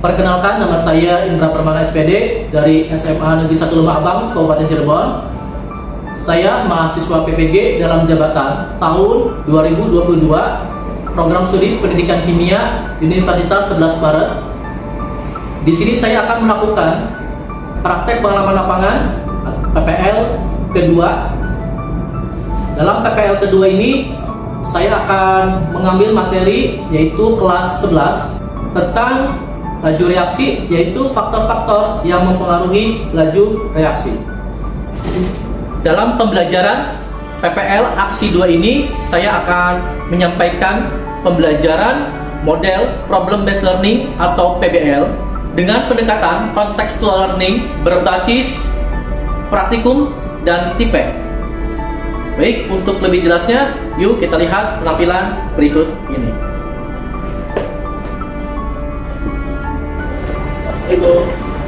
Perkenalkan, nama saya Indra Permana SPD dari SMA Negeri 1 Lembah Abang, Kabupaten Cirebon. Saya mahasiswa PPG dalam jabatan tahun 2022, program studi Pendidikan Kimia Universitas 11 Maret. Di sini saya akan melakukan praktek pengalaman lapangan PPL kedua. Dalam PPL kedua ini saya akan mengambil materi yaitu kelas 11 tentang laju reaksi, yaitu faktor-faktor yang mempengaruhi laju reaksi. Dalam pembelajaran PPL aksi 2 ini saya akan menyampaikan pembelajaran model problem based learning atau PBL dengan pendekatan contextual learning berbasis praktikum dan tipe. Baik, untuk lebih jelasnya, yuk kita lihat penampilan berikut ini.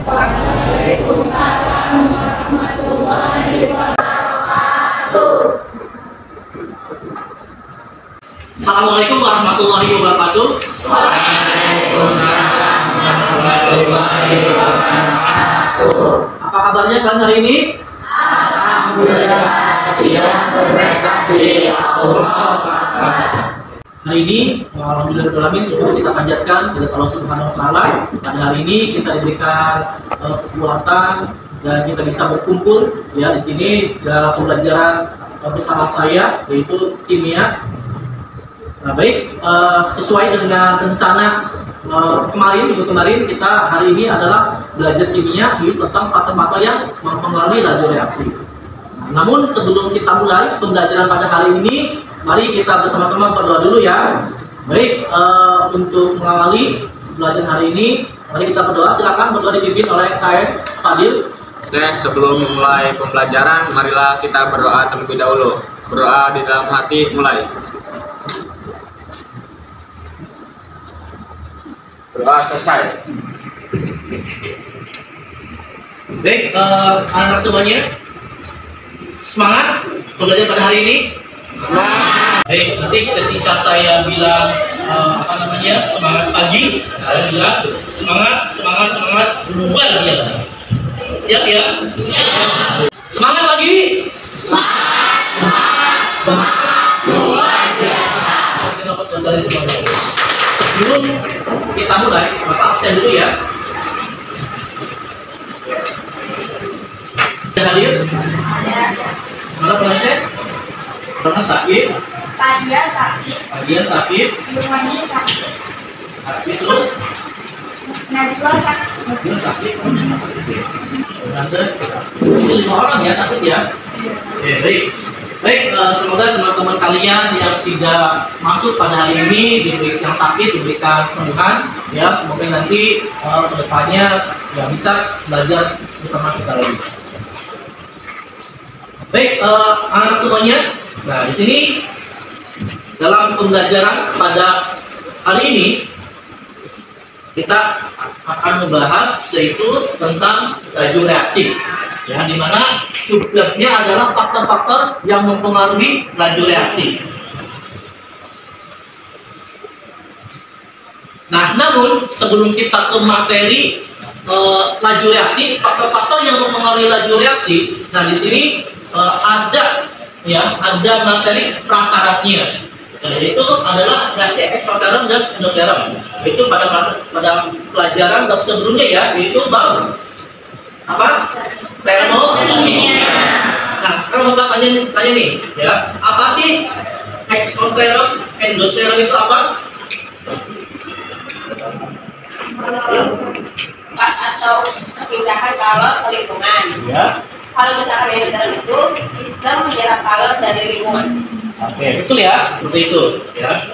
Waalaikumsalam warahmatullahi wabarakatuh. Assalamualaikum warahmatullahi wabarakatuh. Waalaikumsalam warahmatullahi wabarakatuh. Apa kabarnya kalian hari ini? Alhamdulillah, siap berprestasi. Hari ini, alhamdulillah sudah kita panjatkan kepada Allah Subhanahu Wa Taala. Pada hari ini kita diberikan kekuatan dan kita bisa berkumpul ya di sini dalam pembelajaran bersama saya yaitu kimia. Nah, baik, sesuai dengan rencana minggu kemarin kita hari ini adalah belajar kimia yaitu tentang faktor-faktor yang mempengaruhi laju reaksi. Namun sebelum kita mulai pembelajaran pada hari ini, mari kita bersama-sama berdoa dulu ya. Baik, untuk mengawali belajar hari ini, mari kita berdoa. Silakan berdoa dipimpin oleh KM Fadil. Oke, sebelum memulai pembelajaran, marilah kita berdoa terlebih dahulu. Berdoa di dalam hati, mulai. Berdoa selesai. Baik, anak-anak semuanya, semangat pembelajaran pada hari ini. Semangat. Baik, nanti ketika saya bilang semangat pagi, kalian bilang semangat luar biasa. Siap ya? Siap. Semangat pagi. Semangat luar biasa. Kita dapat kembali semuanya. Sebelum kita mulai, Bapak absen dulu ya. Hadir? Mana penasihat? Pernah sakit? Padia sakit, Dia sakit, Yumani sakit, terus Najwa sakit. dia sakit, sakit. Nanti itu 5 orang ya sakit ya. Oke, baik. Baik, semoga teman-teman kalian yang tidak masuk pada hari ini yang sakit diberikan kesembuhan ya. Semoga nanti kedepannya ya bisa belajar bersama kita lagi. Baik, anak-anak semuanya. Nah, di sini dalam pembelajaran pada hari ini kita akan membahas yaitu tentang laju reaksi, ya, dimana subjeknya adalah faktor-faktor yang mempengaruhi laju reaksi. Nah, namun sebelum kita ke materi laju reaksi, faktor-faktor yang mempengaruhi laju reaksi, nah di sini ada materi prasyaratnya, yaitu adalah reaksi eksoterm dan endoterm. Itu pada pelajaran sebelumnya ya, yaitu bab apa? Termodinamika. Nah, sekarang Bapak tanya nih, ya, apa sih eksoterm, endoterm itu apa? Pas atau perpindahan kalor ke lingkungan. Ya. Kalau misalkan endoterm itu sistem menyerap kalor dari lingkungan. Oke, betul ya, seperti itu. Ya.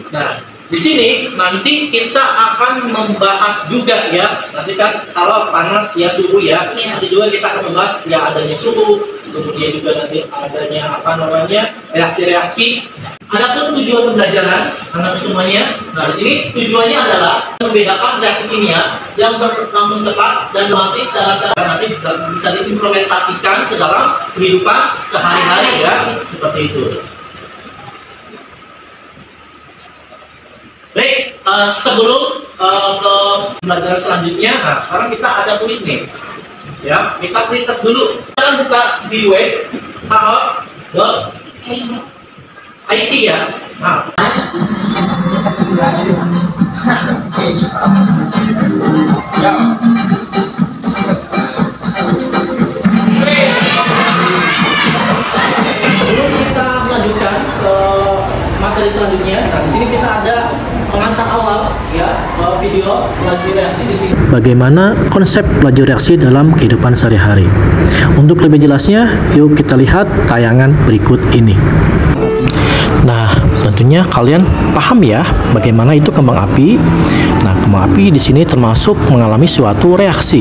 Nah, di sini nanti kita akan membahas juga ya. Nanti kan kalau panas ya suhu ya. Iya. Nanti juga kita akan membahas ya adanya suhu, kemudian juga nanti adanya reaksi-reaksi. Adapun tujuan pembelajaran anak semuanya, nah di sini tujuannya adalah membedakan reaksi kimia yang berlangsung cepat dan masih cara-cara nanti bisa diimplementasikan ke dalam kehidupan sehari-hari ya, seperti itu. Baik, Sebelum ke pembelajaran selanjutnya, nah sekarang kita ada kuis nih. Ya, kita print dulu. Kita buka di web IT ya. Nah. Sebelum kita melanjutkan ke materi selanjutnya, nah di sini kita ada pengantar awal ya, video laju reaksi di sini. Bagaimana konsep laju reaksi dalam kehidupan sehari-hari? Untuk lebih jelasnya, yuk kita lihat tayangan berikut ini. Nah, tentunya kalian paham ya bagaimana itu kembang api. Nah, kembang api di sini termasuk mengalami suatu reaksi.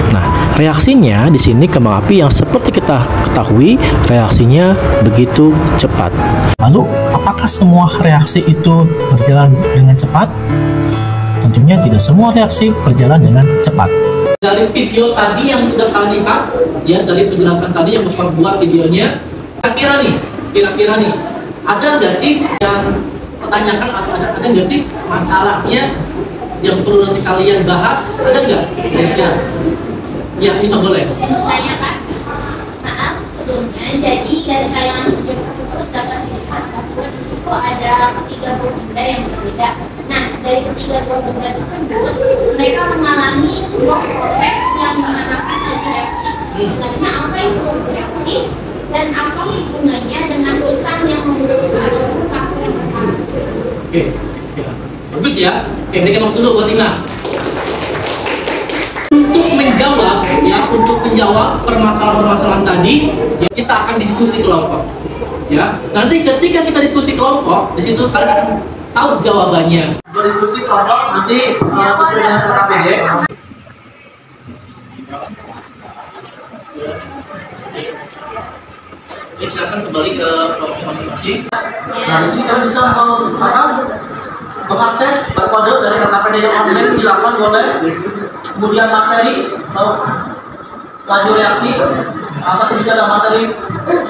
Nah, reaksinya di sini kembang api yang seperti kita ketahui reaksinya begitu cepat. Lalu, apakah semua reaksi itu berjalan dengan cepat? Tentunya tidak semua reaksi berjalan dengan cepat. Dari video tadi yang sudah kalian lihat, ya dari penjelasan tadi yang membuat videonya, kira-kira nih, ada nggak sih yang pertanyakan atau ada nggak sih masalahnya yang perlu nanti kalian bahas? Ada nggak? Kira-kira? Ya, ini nggak boleh. Saya mau tanyakan, maaf sebelumnya. Jadi dari tayangan video tersebut dapat dilihat bahwa di situ ada ketiga buah benda yang berbeda. Nah, dari ketiga buah benda tersebut, mereka mengalami sebuah proses yang dinamakan laju reaksi. Sebenarnya apa itu laju reaksi? Dan apa hubungannya dengan pisang yang membutuhkan waktu yang pertama? Oke, bagus ya. Oke, berikan waktu dulu buat Ina. Untuk menjawab permasalahan-permasalahan tadi, ya, kita akan diskusi kelompok. Ya, nanti ketika kita diskusi kelompok, di situ kalian akan tahu jawabannya. Berdiskusi kelompok nanti sesuai dengan LKPD. Jadi silakan kembali ke kelompok masing-masing. Nah, di sini kalian bisa mengakses barcode dari LKPD yang online, silakan boleh. Kemudian materi laju reaksi atau juga ada materi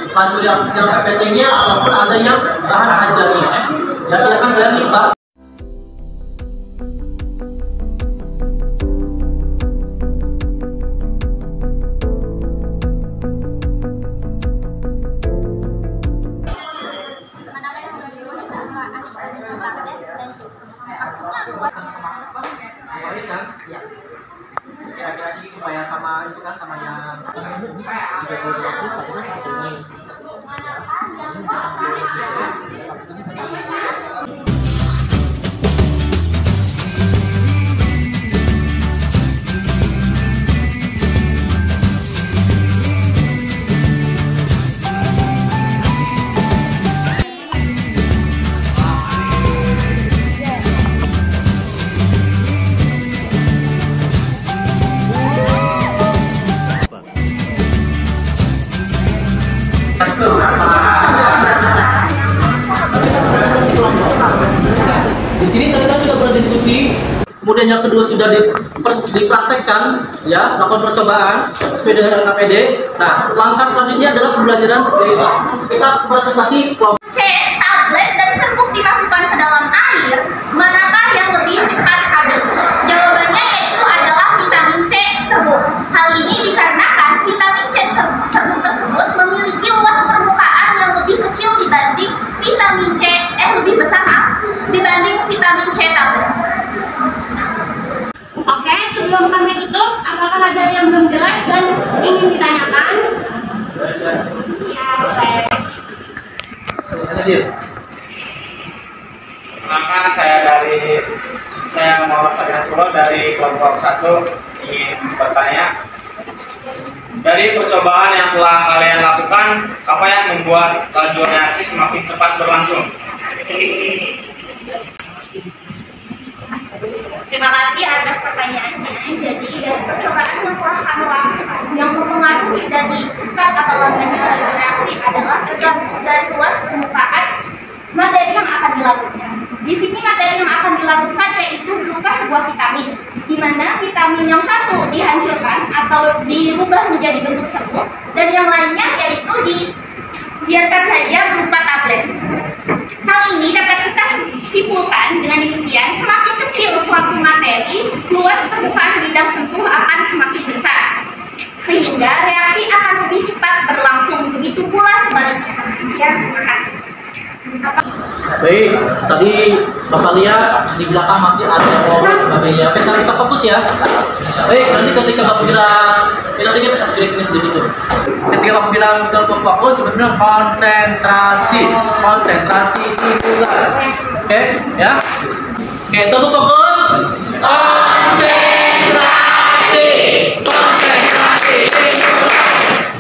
laju reaksi dengan PPT-nya ataupun ada yang bahan ajarnya. Ya silakan kalian lihat. Kira-kira ini supaya sama itu kan sama yang di sini tadi kan sudah berdiskusi, kemudian yang kedua sudah dipraktekkan, ya, melakukan percobaan sesuai dengan LKPD. Nah, langkah selanjutnya adalah pembelajaran kita presentasi kelompok. C. Tablet dan serbuk dimasukkan ke dalam air, manakah yang lebih cepat habis? Jawabannya yaitu adalah vitamin C serbuk. Hal ini dikarenakan vitamin C serbuk tersebut memiliki luas permukaan yang lebih kecil dibanding vitamin C lebih besar dibanding vitamin C tablet. Oke, sebelum kami tutup, apakah ada yang belum jelas dan ingin ditanyakan? Ya, baik. Perkenalkan, saya Muhammad Fatir Nasrullah dari kelompok 1 ingin bertanya. Dari percobaan yang telah kalian lakukan, apa yang membuat laju reaksi semakin cepat berlangsung? Terima kasih atas pertanyaannya. Jadi dari percobaan yang telah kami lakukan, yang mempengaruhi dari cepat atau lambatnya laju reaksi adalah tergantung dari luas permukaan materi yang akan dilakukan. Di sini materi yang akan dilakukan yaitu berupa sebuah vitamin, di mana vitamin yang satu dihancurkan atau dirubah menjadi bentuk serbuk, dan yang lainnya yaitu dibiarkan saja berupa tablet. Hal ini dapat kita simpulkan dengan demikian, semakin materi, luas permukaan bidang sentuh akan semakin besar, sehingga reaksi akan lebih cepat berlangsung. Begitu pula sebaliknya. Sekian, terima kasih. Baik, tadi Bapak lihat di belakang masih ada mobil dan sebagainya. Oke, sekarang kita fokus ya. Baik, nanti ketika Bapak bilang, kita sedikit ini sedikit itu. Ketika Bapak bilang untuk fokus, sebenarnya konsentrasi stimulan. Oke, ya. Oke, untuk fokus. Konsentrasi stimulan.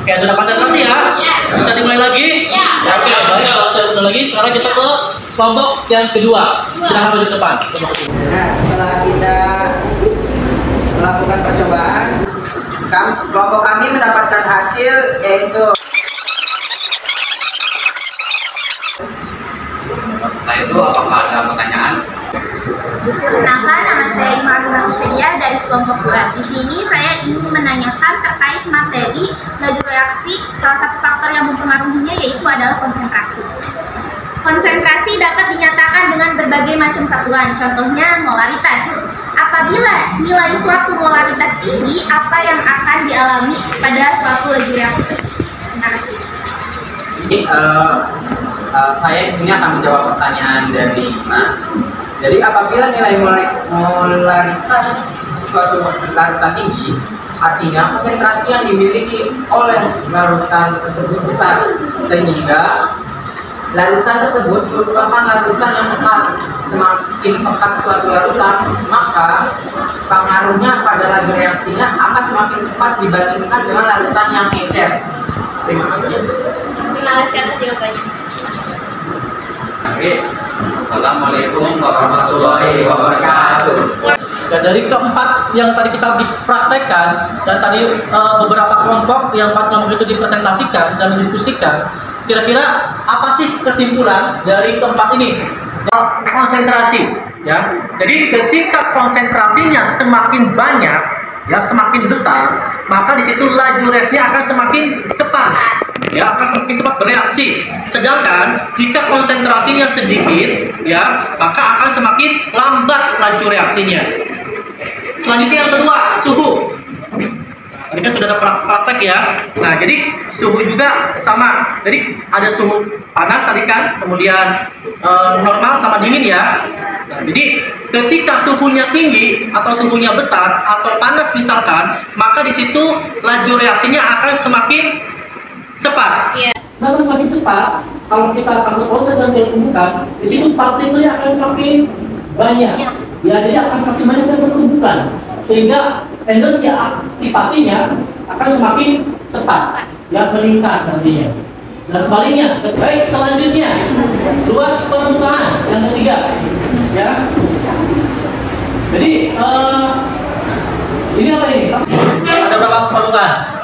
Oke, sudah konsentrasi ya? Bisa dimulai lagi? Ya. Oke, baik. Kalau saya mulai lagi, sekarang kita ke kelompok yang kedua. Silakan maju ke depan. Nah, setelah kita melakukan percobaan, kelompok kami mendapatkan hasil yaitu setelah itu apakah ada pertanyaan? Perkenalkan, nama saya Imarina Kusyedia dari kelompok 2. Di sini saya ingin menanyakan terkait materi laju reaksi. Salah satu faktor yang mempengaruhinya yaitu adalah konsentrasi. Konsentrasi dapat dinyatakan dengan berbagai macam satuan, contohnya molaritas. Apabila nilai suatu molaritas tinggi, apa yang akan dialami pada suatu laju reaksi tersebut? Terima kasih. Jadi, saya di sini akan menjawab pertanyaan dari Mas. Jadi apabila nilai molaritas suatu larutan tinggi, artinya konsentrasi yang dimiliki oleh larutan tersebut besar, sehingga larutan tersebut merupakan larutan yang pekat. Semakin pekat suatu larutan, maka pengaruhnya pada laju reaksinya akan semakin cepat dibandingkan dengan larutan yang encer. Terima kasih. Terima kasih atas jawabannya. Oke. Assalamualaikum warahmatullahi wabarakatuh. Dan dari keempat yang tadi kita praktekkan dan tadi beberapa kelompok yang 4 kelompok itu dipresentasikan dan didiskusikan, kira-kira apa sih kesimpulan dari keempat ini? Konsentrasi, ya. Jadi ketika konsentrasinya semakin banyak, ya semakin besar, maka di situ laju reaksinya akan semakin cepat. Ya, akan semakin cepat bereaksi. Sedangkan jika konsentrasinya sedikit, ya, maka akan semakin lambat laju reaksinya. Selanjutnya yang kedua, suhu. Tadi kan sudah ada praktek ya. Nah, jadi suhu juga sama. Jadi ada suhu panas tadi kan, kemudian normal sama dingin ya. Nah, jadi ketika suhunya tinggi atau suhunya besar atau panas misalkan, maka di situ laju reaksinya akan semakin cepat. Iya. Maka semakin cepat, kalau kita sangkut pautkan dan tumbukan, di situ partikelnya akan semakin banyak. Ya, jadi akan semakin banyak dan bertumbukan, sehingga energi aktivasinya akan semakin cepat, ya meningkat nantinya. Dan sebaliknya, baik selanjutnya, luas permukaan yang ketiga, ya. Jadi ini apa ini? Ada berapa permukaan?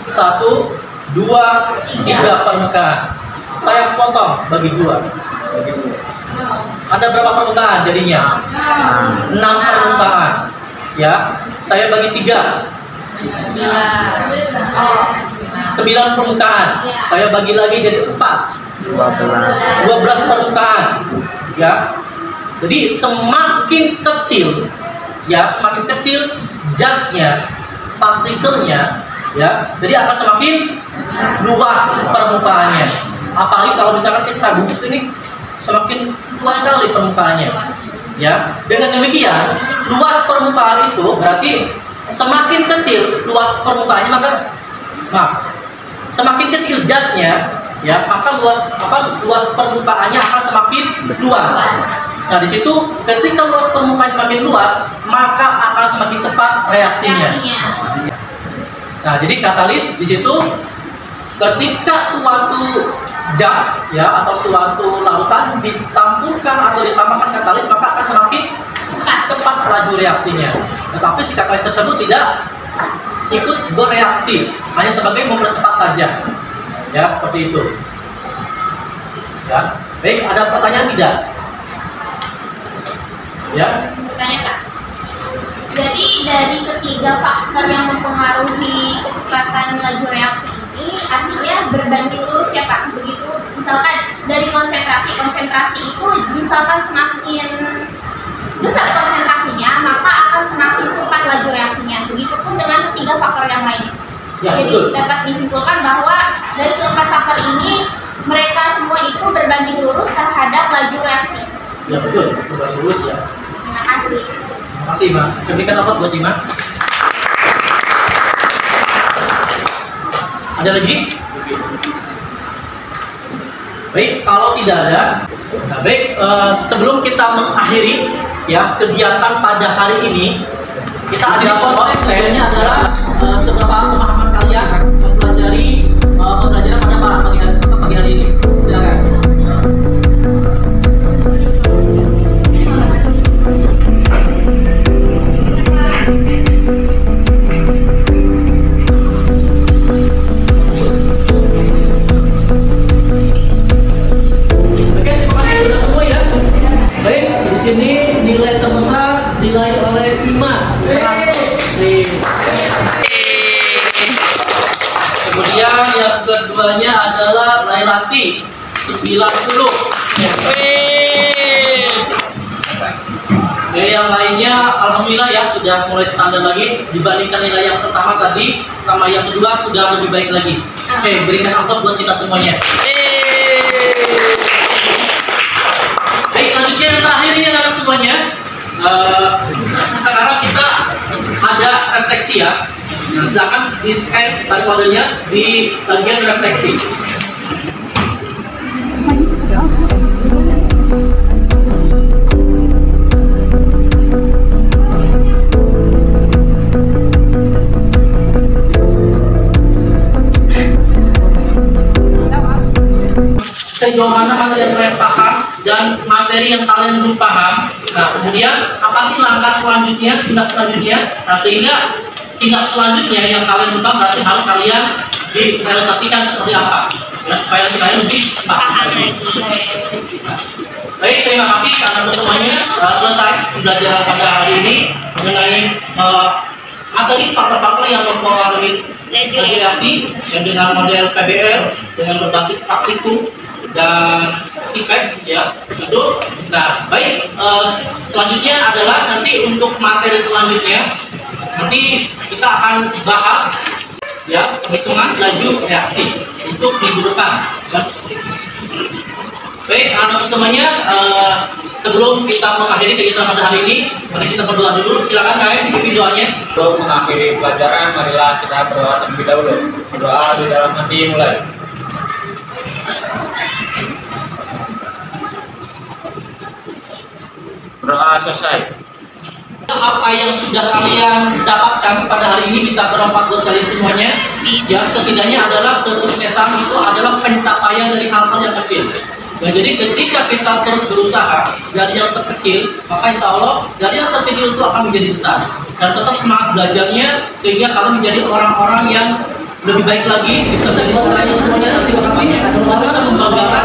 1, 2, 3 permukaan. Saya potong bagi 2. Ada berapa permukaan jadinya? 6 permukaan. Ya, saya bagi 3. 9 permukaan. Saya bagi lagi jadi 4. 12 permukaan. Ya. Jadi semakin kecil, ya semakin kecil zatnya, partikelnya, ya, jadi akan semakin luas permukaannya. Apalagi kalau misalkan kita buku ini semakin luas sekali permukaannya, ya. Dengan demikian, luas permukaan itu berarti semakin kecil luas permukaannya, maka semakin kecil zatnya, ya, maka luas permukaannya akan semakin luas. Nah, di situ ketika luas permukaan semakin luas, maka akan semakin cepat reaksinya. Nah, jadi katalis di situ ketika suatu zat, ya, atau suatu larutan dicampurkan atau ditambahkan katalis, maka akan semakin cepat laju reaksinya. Tetapi si katalis tersebut tidak ikut bereaksi, hanya sebagai mempercepat saja. Ya, seperti itu. Ya. Baik, ada pertanyaan tidak? Ya. Pertanyaan, jadi dari ketiga faktor yang mempengaruhi kecepatan laju reaksi ini artinya berbanding lurus ya Pak. Begitu misalkan dari konsentrasi itu misalkan semakin laju reaksinya. Begitupun dengan ketiga faktor yang lain. Ya, Jadi betul. dapat disimpulkan bahwa dari keempat faktor ini mereka semua itu berbanding lurus terhadap laju reaksi. Ya betul, berbanding lurus ya. Terima kasih. Terima kasih, Ima. Berikan aplaus buat Ima. Ada lagi? Baik, kalau tidak ada, nah baik, sebelum kita mengakhiri ya kegiatan pada hari ini, kita ada proses tujuannya adalah seberapa pemahaman kalian mempelajari pembelajaran pada pagi hari ini. Silakan. Sini nilai terbesar nilai oleh Ima 100. Kemudian yang keduanya adalah Lailati 90. Yang lainnya alhamdulillah ya sudah mulai standar lagi dibandingkan nilai yang pertama tadi sama yang kedua sudah lebih baik lagi. Oke, berikan aplaus buat kita semuanya. Baik, selanjutnya yang terakhir ini anak semuanya. Sekarang kita ada refleksi ya. Nah, silakan di scan barcode-nya di bagian refleksi. Sejauh mana materi yang kalian paham dan materi yang kalian belum paham. Nah, kemudian apa sih langkah selanjutnya, tindak selanjutnya? Nah, sehingga tindak selanjutnya yang kalian belum paham berarti harus kalian direalisasikan seperti apa? Ya, supaya kalian lebih paham lagi. Baik, terima kasih karena semuanya selesai pembelajaran pada hari ini mengenai materi faktor-faktor yang mempengaruhi regulasi yang dengan model PBL dengan berbasis praktikum dan impact ya itu. Nah baik, selanjutnya adalah nanti untuk materi selanjutnya nanti kita akan bahas ya perhitungan laju reaksi untuk minggu depan ya. Baik anak semuanya, sebelum kita mengakhiri kegiatan pada hari ini mari kita berdoa dulu. Silakan kalian ikuti doanya. Sebelum mengakhiri pelajaran, marilah kita berdoa terlebih dahulu. Berdoa di dalam hati mulai. Berdoa selesai. Apa yang sudah kalian dapatkan pada hari ini bisa bermanfaat buat kalian semuanya. Ya setidaknya adalah kesuksesan itu adalah pencapaian dari hal-hal yang kecil. Ya, jadi ketika kita terus berusaha dari yang terkecil, maka insya Allah dari yang terkecil itu akan menjadi besar. Dan tetap semangat belajarnya sehingga kalian menjadi orang-orang yang lebih baik lagi. Bisa semuanya. Terima kasih. Bisa membanggakan